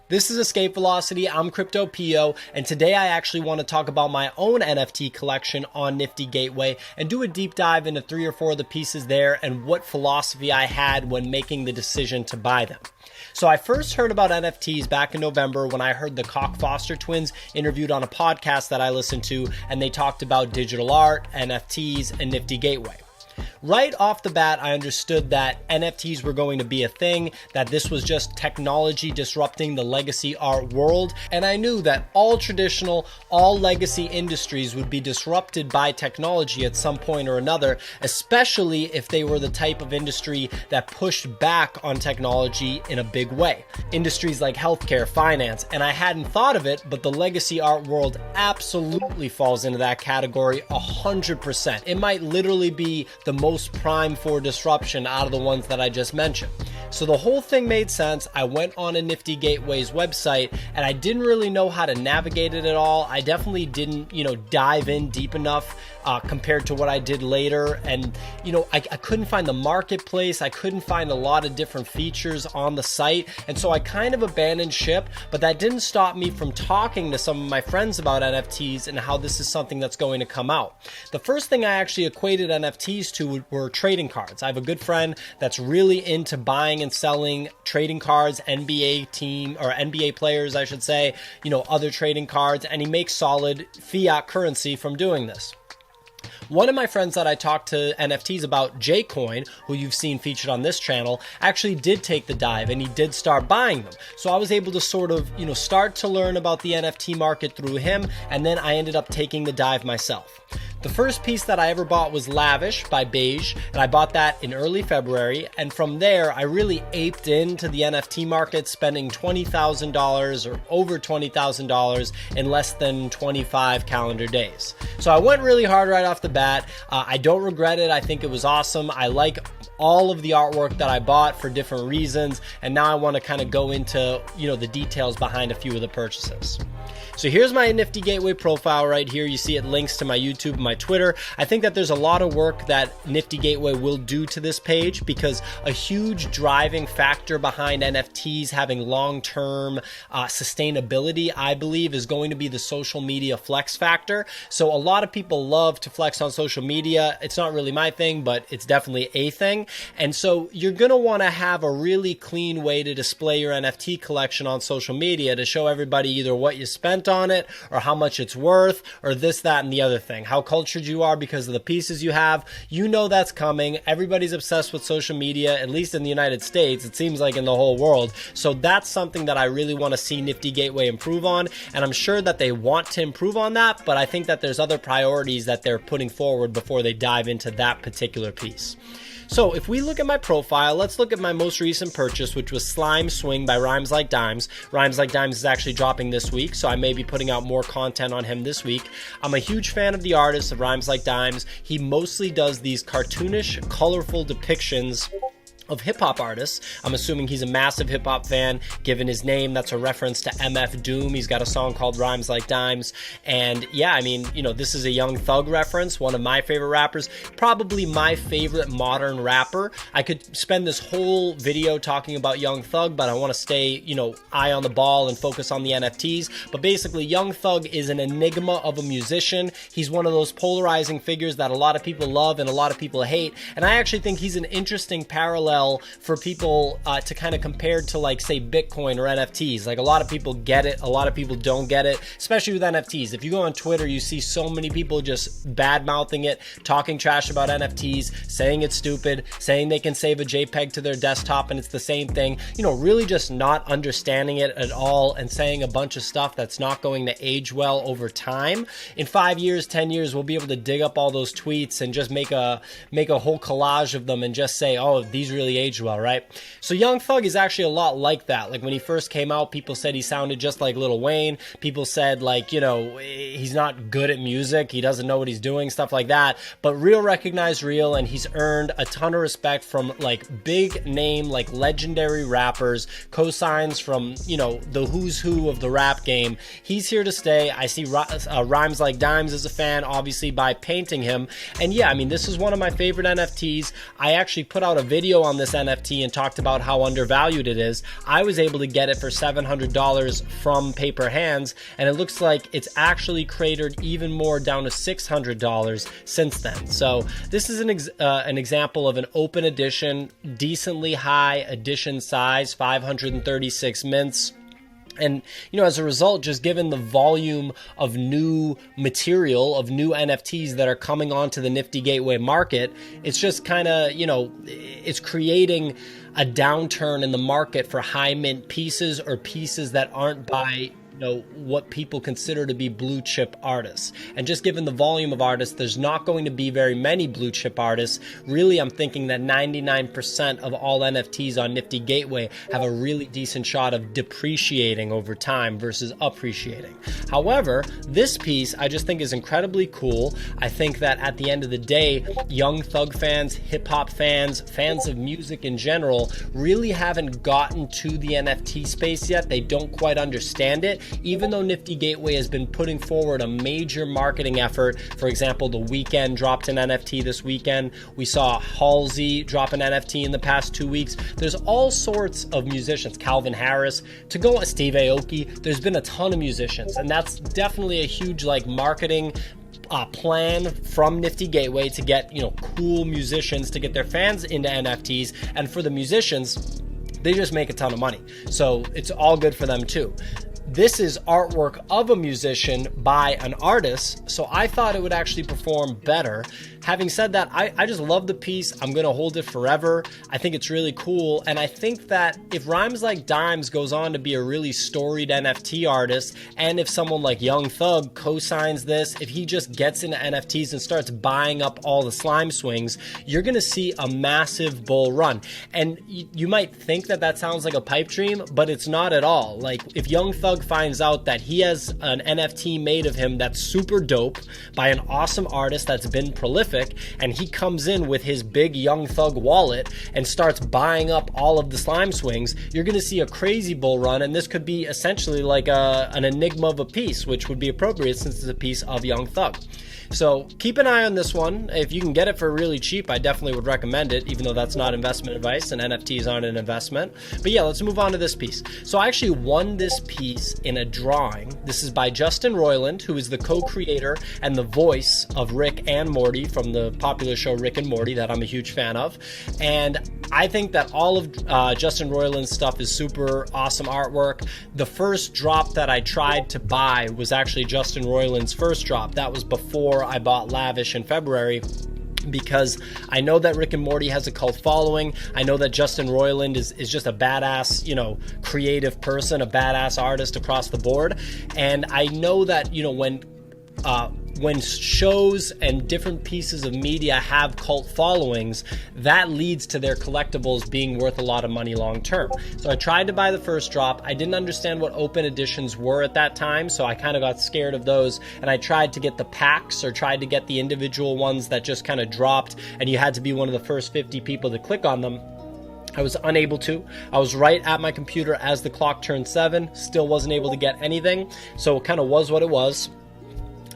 This is Escape Velocity, I'm Crypto Pio, and today I actually want to talk about my own NFT collection on Nifty Gateway and do a deep dive into 3 or 4 of the pieces there and what philosophy I had when making the decision to buy them. So I first heard about NFTs back in November when I heard the Koch Foster twins interviewed on a podcast that I listened to, and they talked about digital art, NFTs, and Nifty Gateway. Right off the bat, I understood that NFTs were going to be a thing, that this was just technology disrupting the legacy art world, and I knew that all traditional, all legacy industries would be disrupted by technology at some point or another, especially if they were the type of industry that pushed back on technology in a big way. Industries like healthcare, finance, and I hadn't thought of it, but the legacy art world absolutely falls into that category 100%. It might literally be the most prime for disruption out of the ones that I just mentioned. So the whole thing made sense. I went on a Nifty Gateway's website and I didn't really know how to navigate it at all. I definitely didn't, dive in deep enough compared to what I did later. And, I couldn't find the marketplace. I couldn't find a lot of different features on the site. And so I kind of abandoned ship, but that didn't stop me from talking to some of my friends about NFTs and how this is something that's going to come out. The first thing I actually equated NFTs to were trading cards. I have a good friend that's really into buying and selling trading cards, NBA players, I should say, other trading cards, and he makes solid fiat currency from doing this. One of my friends that I talked to NFTs about, Jcoin, who you've seen featured on this channel, actually did take the dive and he did start buying them. So I was able to sort of, start to learn about the NFT market through him, and then I ended up taking the dive myself. The first piece that I ever bought was Lavish by Beige, and I bought that in early February, and from there I really aped into the NFT market, spending $20,000 or over $20,000 in less than 25 calendar days. So I went really hard right off the bat. I don't regret it. I think it was awesome. I like all of the artwork that I bought for different reasons, and now I want to kind of go into the details behind a few of the purchases. So here's my Nifty Gateway profile right here. You see it links to my YouTube and my Twitter. I think that there's a lot of work that Nifty Gateway will do to this page, because a huge driving factor behind NFTs having long-term sustainability, I believe, is going to be the social media flex factor. So a lot of people love to flex on social media. It's not really my thing, but it's definitely a thing. And so you're going to want to have a really clean way to display your NFT collection on social media to show everybody either what you spent on it or how much it's worth or this, that, and the other thing. How cultured you are because of the pieces you have. That's coming. Everybody's obsessed with social media, at least in the United States. It seems like in the whole world. So that's something that I really want to see Nifty Gateway improve on. And I'm sure that they want to improve on that, but I think that there's other priorities that they're putting forward before they dive into that particular piece. So if we look at my profile, let's look at my most recent purchase, which was Slime Swing by Rhymes Like Dimes. Rhymes Like Dimes is actually dropping this week, so I may be putting out more content on him this week. I'm a huge fan of the artist of Rhymes Like Dimes. He mostly does these cartoonish, colorful depictions of hip-hop artists. I'm assuming he's a massive hip-hop fan, given his name. That's a reference to MF Doom. He's got a song called Rhymes Like Dimes. And yeah, this is a Young Thug reference, one of my favorite rappers, probably my favorite modern rapper. I could spend this whole video talking about Young Thug, but I want to stay, eye on the ball and focus on the NFTs. But basically, Young Thug is an enigma of a musician. He's one of those polarizing figures that a lot of people love and a lot of people hate. And I actually think he's an interesting parallel for people to kind of compare to, like, say, Bitcoin or NFTs. Like, a lot of people get it, a lot of people don't get it, especially with NFTs. If you go on Twitter, you see so many people just bad-mouthing it, talking trash about NFTs, saying it's stupid, saying they can save a JPEG to their desktop and it's the same thing, really just not understanding it at all and saying a bunch of stuff that's not going to age well over time. In 5 years, 10 years, we'll be able to dig up all those tweets and just make a whole collage of them and just say, oh, these really aged well, right? So Young Thug is actually a lot like that. Like, when he first came out, people said he sounded just like Lil Wayne. People said, like, he's not good at music, he doesn't know what he's doing, stuff like that. But real recognized real, and he's earned a ton of respect from, like, big name, like, legendary rappers, cosigns from, the who's who of the rap game. He's here to stay. I see Rhymes Like Dimes as a fan, obviously, by painting him. And yeah, this is one of my favorite NFTs. I actually put out a video on down this NFT and talked about how undervalued it is, I was able to get it for $700 from Paper Hands, and it looks like it's actually cratered even more down to $600 since then. So this is an example of an open edition, decently high edition size, 536 mints. And, as a result, just given the volume of new material, of new NFTs that are coming onto the Nifty Gateway market, it's just kind of, it's creating a downturn in the market for high mint pieces or pieces that aren't by what people consider to be blue chip artists. And just given the volume of artists, there's not going to be very many blue chip artists. Really, I'm thinking that 99% of all NFTs on Nifty Gateway have a really decent shot of depreciating over time versus appreciating. However, this piece I just think is incredibly cool. I think that at the end of the day, Young Thug fans, hip hop fans, fans of music in general really haven't gotten to the NFT space yet. They don't quite understand it. Even though Nifty Gateway has been putting forward a major marketing effort, for example, The Weeknd dropped an NFT this weekend. We saw Halsey drop an NFT in the past 2 weeks. There's all sorts of musicians, Calvin Harris, to go on Steve Aoki. There's been a ton of musicians, and that's definitely a huge marketing plan from Nifty Gateway to get cool musicians to get their fans into NFTs, and for the musicians, they just make a ton of money. So it's all good for them too. This is artwork of a musician by an artist, so I thought it would actually perform better. Having said that, I just love the piece. I'm going to hold it forever. I think it's really cool, and I think that if Rhymes Like Dimes goes on to be a really storied NFT artist, and if someone like Young Thug co-signs this, if he just gets into NFTs and starts buying up all the slime swings, you're going to see a massive bull run. And you might think that sounds like a pipe dream, but it's not at all. If Young Thug finds out that he has an NFT made of him that's super dope by an awesome artist that's been prolific, and he comes in with his big Young Thug wallet and starts buying up all of the slime swings, you're going to see a crazy bull run, and this could be essentially like an enigma of a piece, which would be appropriate since it's a piece of Young Thug. So keep an eye on this one. If you can get it for really cheap, I definitely would recommend it, even though that's not investment advice and NFTs aren't an investment. But yeah, let's move on to this piece. So I actually won this piece in a drawing. This is by Justin Roiland, who is the co-creator and the voice of Rick and Morty from the popular show Rick and Morty that I'm a huge fan of. And I think that all of Justin Roiland's stuff is super awesome artwork. The first drop that I tried to buy was actually Justin Roiland's first drop. That was before I bought Lavish in February, because I know that Rick and Morty has a cult following. I know that Justin Roiland is just a badass, creative person, a badass artist across the board. And I know that, when shows and different pieces of media have cult followings, that leads to their collectibles being worth a lot of money long term. So I tried to buy the first drop. I didn't understand what open editions were at that time, so I kind of got scared of those, and I tried to get the packs or tried to get the individual ones that just kind of dropped, and you had to be one of the first 50 people to click on them. I was unable to. I was right at my computer as the clock turned 7, still wasn't able to get anything, so it kind of was what it was.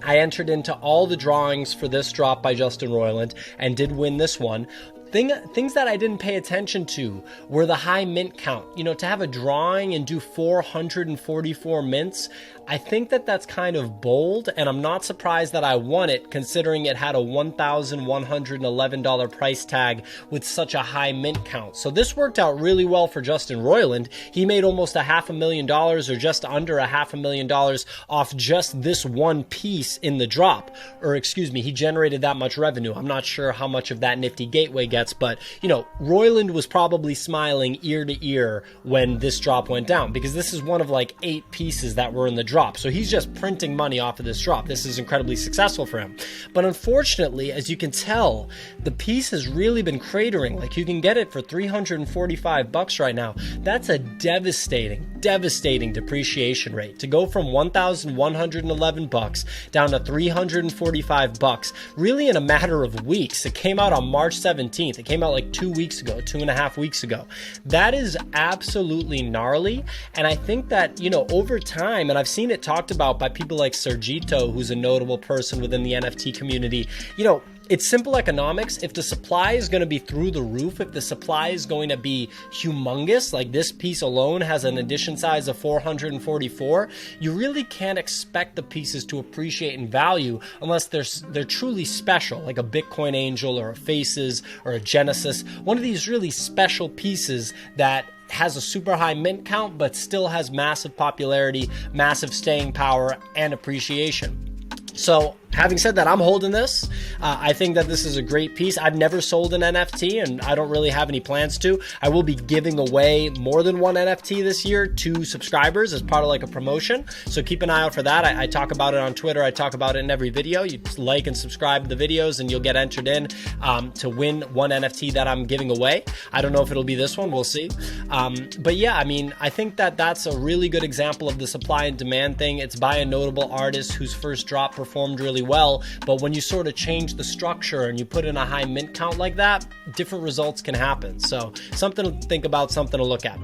I entered into all the drawings for this drop by Justin Roiland and did win this one. Things that I didn't pay attention to were the high mint count. To have a drawing and do 444 mints, I think that's kind of bold, and I'm not surprised that I won it, considering it had a $1,111 price tag with such a high mint count. So this worked out really well for Justin Roiland. He made almost $500,000 or just under $500,000 off just this one piece in the drop. Or excuse me, he generated that much revenue. I'm not sure how much of that Nifty Gateway gets, but Roiland was probably smiling ear to ear when this drop went down, because this is one of 8 pieces that were in the drop. So he's just printing money off of this drop. This is incredibly successful for him. But unfortunately, as you can tell, the piece has really been cratering. You can get it for $345 right now. That's a devastating depreciation rate. To go from $1,111 down to $345, really in a matter of weeks. It came out on March 17th. It came out 2 weeks ago, 2.5 weeks ago. That is absolutely gnarly. And I think that, over time, and I've seen it talked about by people like Sergito, who's a notable person within the NFT community, it's simple economics. If the supply is going to be through the roof, if the supply is going to be humongous, like this piece alone has an edition size of 444, you really can't expect the pieces to appreciate in value unless they're truly special, like a Bitcoin Angel or a Faces or a Genesis, one of these really special pieces that has a super high mint count but still has massive popularity, massive staying power, and appreciation. So having said that, I'm holding this. I think that this is a great piece. I've never sold an NFT, and I don't really have any plans to. I will be giving away more than one NFT this year to subscribers as part of like a promotion. So keep an eye out for that. I talk about it on Twitter. I talk about it in every video. You like and subscribe to the videos, and you'll get entered in to win one NFT that I'm giving away. I don't know if it'll be this one. We'll see. But yeah, I mean, I think that that's a really good example of the supply and demand thing. It's by a notable artist whose first drop performed really well, but when you sort of change the structure and you put in a high mint count like that, different results can happen. So something to think about, something to look at.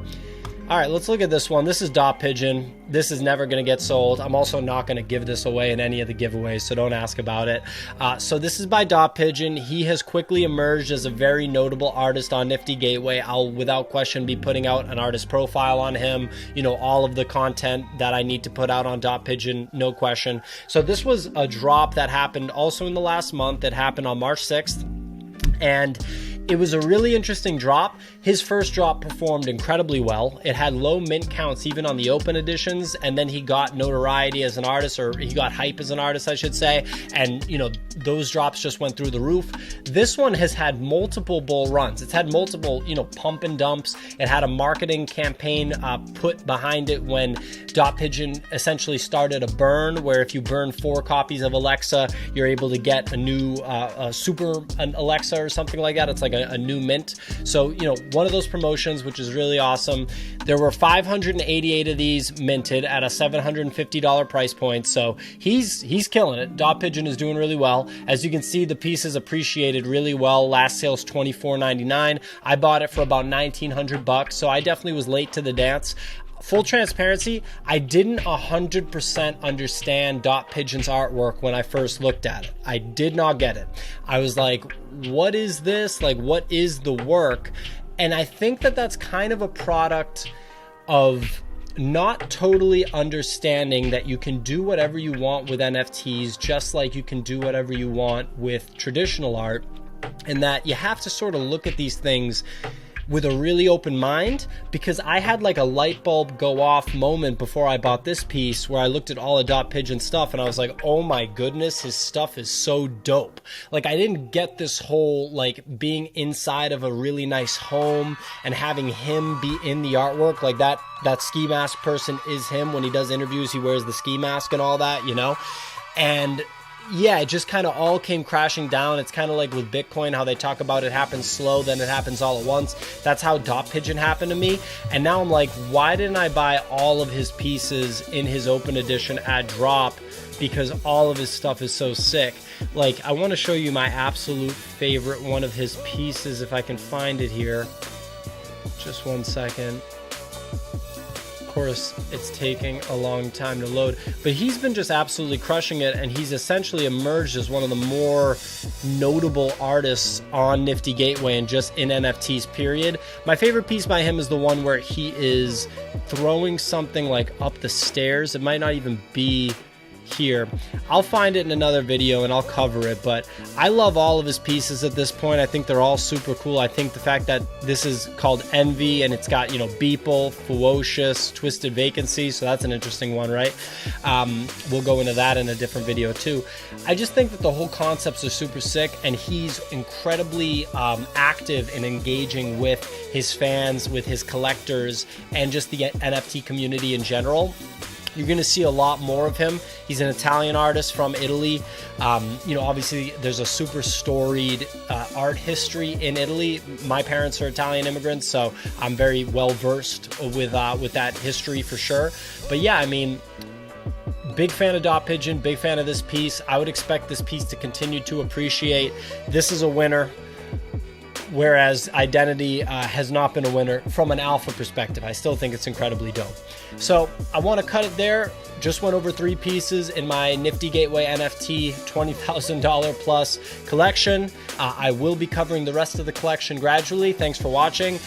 All right, let's look at this one. This is Dot Pigeon. This is never going to get sold. I'm also not going to give this away in any of the giveaways, so don't ask about it. So this is by Dot Pigeon. He has quickly emerged as a very notable artist on Nifty Gateway. I'll without question be putting out an artist profile on him. You know, all of the content that I need to put out on Dot Pigeon, no question. So this was a drop that happened also in the last month. It happened on March 6th. And it was a really interesting drop. His first drop performed incredibly well. It had low mint counts even on the open editions, and then he got notoriety as an artist, or he got hype as an artist, I should say, and you know, those drops just went through the roof. This one has had multiple bull runs. It's had multiple, you know, pump and dumps. It had a marketing campaign put behind it when Dot Pigeon essentially started a burn, where if you burn 4 copies of Alexa, you're able to get a new an Alexa or something like that. It's like a new mint. So, you know, one of those promotions, which is really awesome. There were 588 of these minted at a $750 price point. So he's killing it. Dot Pigeon is doing really well. As you can see, the piece is appreciated really well. Last sale's $24.99. I bought it for about $1,900, so I definitely was late to the dance. Full transparency, I didn't 100% understand Dot Pigeon's artwork when I first looked at it. I did not get it. I was like, what is this? Like, what is the work? And I think that that's kind of a product of not totally understanding that you can do whatever you want with NFTs, just like you can do whatever you want with traditional art, and that you have to sort of look at these things with a really open mind, because I had like a light bulb go off moment before I bought this piece where I looked at all of Dot Pigeon stuff and I was like, oh my goodness, his stuff is so dope. Like, I didn't get this whole like being inside of a really nice home and having him be in the artwork. Like that ski mask person is him. When he does interviews, he wears the ski mask and all that, you know? And yeah, it just kind of all came crashing down. It's kind of like with Bitcoin, how they talk about it happens slow, then it happens all at once. That's how Dot Pigeon happened to me. And now I'm like, why didn't I buy all of his pieces in his open edition at drop? Because all of his stuff is so sick. Like, I want to show you my absolute favorite one of his pieces, if I can find it here. Just one second. Course, it's taking a long time to load, but he's been just absolutely crushing it, and he's essentially emerged as one of the more notable artists on Nifty Gateway and just in NFTs, period. My favorite piece by him is the one where he is throwing something like up the stairs. It might not even be here. I'll find it in another video and I'll cover it, but I love all of his pieces at this point. I think they're all super cool. I think the fact that this is called Envy and it's got, you know, Beeple, Ferocious, Twisted Vacancy, so that's an interesting one, right? We'll go into that in a different video too. I just think that the whole concepts are super sick, and he's incredibly active in engaging with his fans, with his collectors, and just the NFT community in general. You're going to see a lot more of him. He's an Italian artist from Italy. You know, obviously there's a super storied art history in Italy. My parents are Italian immigrants, so I'm very well versed with that history for sure. But yeah, I mean, big fan of Dot Pigeon, big fan of this piece. I would expect this piece to continue to appreciate. This is a winner, whereas Identity has not been a winner from an alpha perspective. I still think it's incredibly dope. So I want to cut it there. just went over 3 pieces in my Nifty Gateway NFT $20,000 plus collection. I will be covering the rest of the collection gradually. Thanks for watching.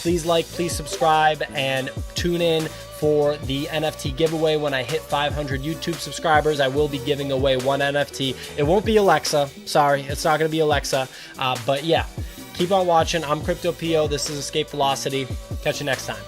Please like, please subscribe, and tune in for the NFT giveaway when I hit 500 YouTube subscribers. I will be giving away 1 NFT. It won't be Alexa. Sorry, it's not going to be Alexa. But yeah, keep on watching. I'm Crypto PO. This is Escape Velocity. Catch you next time.